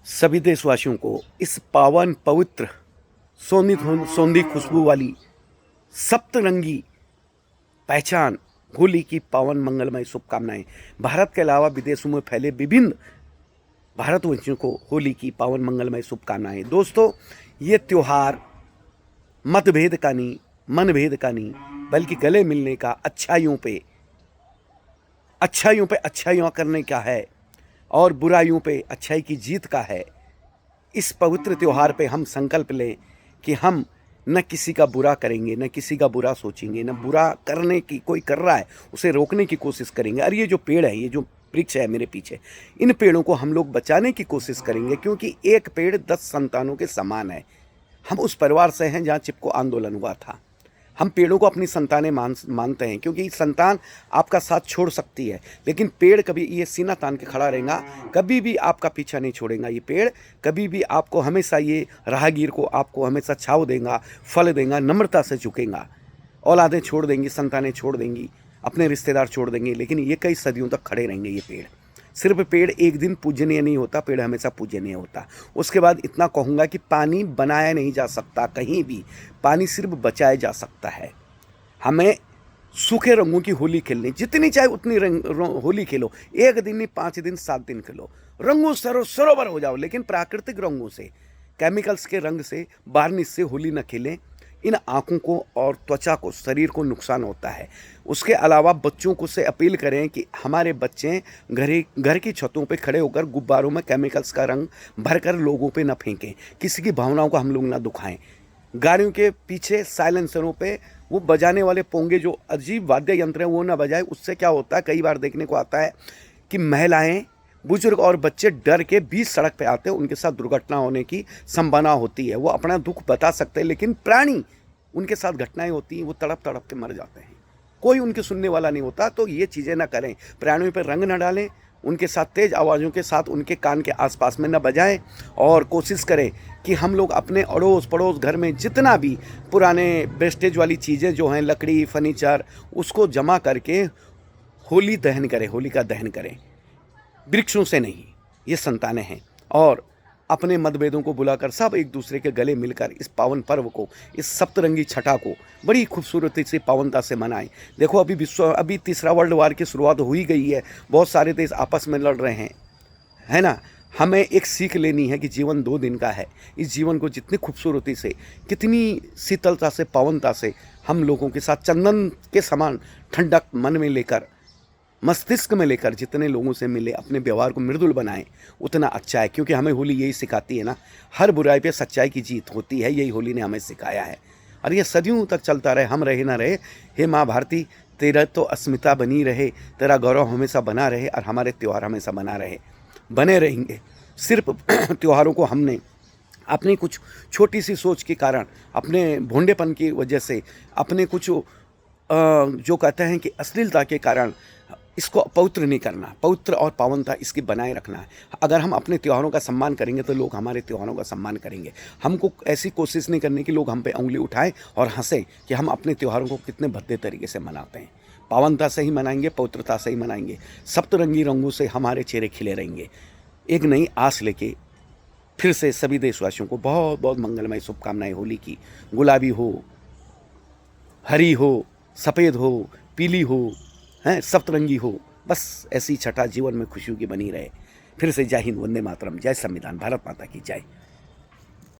सभी देशवासियों को इस पावन पवित्र सौंधी खुशबू वाली सप्तरंगी पहचान होली की पावन मंगलमय शुभकामनाएं। भारत के अलावा विदेशों में फैले विभिन्न भारतवंशियों को होली की पावन मंगलमय शुभकामनाएं। दोस्तों, ये त्यौहार मतभेद का नहीं, मनभेद का नहीं, बल्कि गले मिलने का, अच्छाइयों पे अच्छाइयाँ करने का है और बुराइयों पे अच्छाई की जीत का है। इस पवित्र त्यौहार पे हम संकल्प लें कि हम न किसी का बुरा करेंगे, न किसी का बुरा सोचेंगे, न बुरा करने की कोई कर रहा है उसे रोकने की कोशिश करेंगे। और ये जो पेड़ है, ये जो वृक्ष है मेरे पीछे, इन पेड़ों को हम लोग बचाने की कोशिश करेंगे, क्योंकि एक पेड़ 10 संतानों के समान है। हम उस परिवार से हैं जहाँ चिपको आंदोलन हुआ था। हम पेड़ों को अपनी संतानें मानते हैं, क्योंकि संतान आपका साथ छोड़ सकती है, लेकिन पेड़ कभी ये सीना तान के खड़ा रहेगा, कभी भी आपका पीछा नहीं छोड़ेगा। ये पेड़ कभी भी आपको हमेशा, ये राहगीर को आपको हमेशा छाव देगा, फल देगा, नम्रता से झुकेगा। औलादें छोड़ देंगी, संतानें छोड़ देंगी, अपने रिश्तेदार छोड़ देंगे, लेकिन ये कई सदियों तक खड़े रहेंगे। ये पेड़, सिर्फ पेड़ एक दिन पूजनीय नहीं होता, पेड़ हमेशा पूजनीय होता। उसके बाद इतना कहूँगा कि पानी बनाया नहीं जा सकता कहीं भी, पानी सिर्फ बचाया जा सकता है। हमें सूखे रंगों की होली खेलनी, जितनी चाहे उतनी होली खेलो, एक दिन नहीं, 5 दिन, 7 दिन खेलो, रंगों सरोवर हो जाओ, लेकिन प्राकृतिक रंगों से, केमिकल्स के रंग से, वार्निश से होली न खेलें। इन आँखों को और त्वचा को, शरीर को नुकसान होता है। उसके अलावा बच्चों को से अपील करें कि हमारे बच्चे घर की छतों पे खड़े होकर गुब्बारों में केमिकल्स का रंग भरकर लोगों पे न फेंकें, किसी की भावनाओं को हम लोग ना दुखाएं। गाड़ियों के पीछे साइलेंसरों पे वो बजाने वाले पोंगे, जो अजीब वाद्य यंत्र हैं, वो ना बजाए। उससे क्या होता है, कई बार देखने को आता है कि महिलाएं, बुजुर्ग और बच्चे डर के बीच सड़क पे आते हैं, उनके साथ दुर्घटना होने की संभावना होती है। वो अपना दुख बता सकते हैं, लेकिन प्राणी, उनके साथ घटनाएं होती हैं, वो तड़प तड़प के मर जाते हैं, कोई उनके सुनने वाला नहीं होता। तो ये चीज़ें ना करें, प्राणियों पर रंग ना डालें, उनके साथ तेज़ आवाज़ों के साथ उनके कान के आसपास में न बजाएं। और कोशिश करें कि हम लोग अपने अड़ोस पड़ोस घर में जितना भी पुराने वेस्टेज वाली चीज़ें जो हैं, लकड़ी, फर्नीचर, उसको जमा करके होली दहन करें, होलिका दहन करें। वृक्षों से नहीं, ये संतानें हैं। और अपने मतभेदों को बुलाकर सब एक दूसरे के गले मिलकर इस पावन पर्व को, इस सप्तरंगी छठा को बड़ी खूबसूरती से, पावनता से मनाएं। देखो, अभी तीसरा वर्ल्ड वार की शुरुआत हो ही गई है, बहुत सारे देश आपस में लड़ रहे हैं, है ना। हमें एक सीख लेनी है कि जीवन 2 दिन का है। इस जीवन को जितनी खूबसूरती से, कितनी शीतलता से, पावनता से हम लोगों के साथ चंदन के समान ठंडक मन में लेकर, मस्तिष्क में लेकर जितने लोगों से मिले, अपने व्यवहार को मृदुल बनाएं, उतना अच्छा है। क्योंकि हमें होली यही सिखाती है ना, हर बुराई पे सच्चाई की जीत होती है। यही होली ने हमें सिखाया है, और ये सदियों तक चलता रहे। हम रहे ना रहे, हे माँ भारती, तेरा तो अस्मिता बनी रहे, तेरा गौरव हमेशा बना रहे, और हमारे त्यौहार हमेशा बने रहेंगे। सिर्फ त्योहारों को हमने अपनी कुछ छोटी सी सोच के कारण, अपने भोंडेपन की वजह से, अपने कुछ जो कहते हैं कि अश्लीलता के कारण इसको पवित्र नहीं करना। पवित्र और पावनता इसकी बनाए रखना है। अगर हम अपने त्योहारों का सम्मान करेंगे तो लोग हमारे त्योहारों का सम्मान करेंगे। हमको ऐसी कोशिश नहीं करनी कि लोग हम पे उंगली उठाएं और हंसें कि हम अपने त्योहारों को कितने भद्दे तरीके से मनाते हैं। पावनता से ही मनाएंगे, पवित्रता से ही मनाएंगे, सप्तरंगी रंगों से हमारे चेहरे खिले रहेंगे। एक नई आस लेके फिर से सभी देशवासियों को बहुत बहुत मंगलमय शुभकामनाएं होली की। गुलाबी हो, हरी हो, सफ़ेद हो, पीली हो, हैं, सप्तरंगी हो, बस ऐसी छठा जीवन में खुशियों की बनी रहे। फिर से जय हिंद, वंदे मातरम, जय संविधान, भारत माता की जय।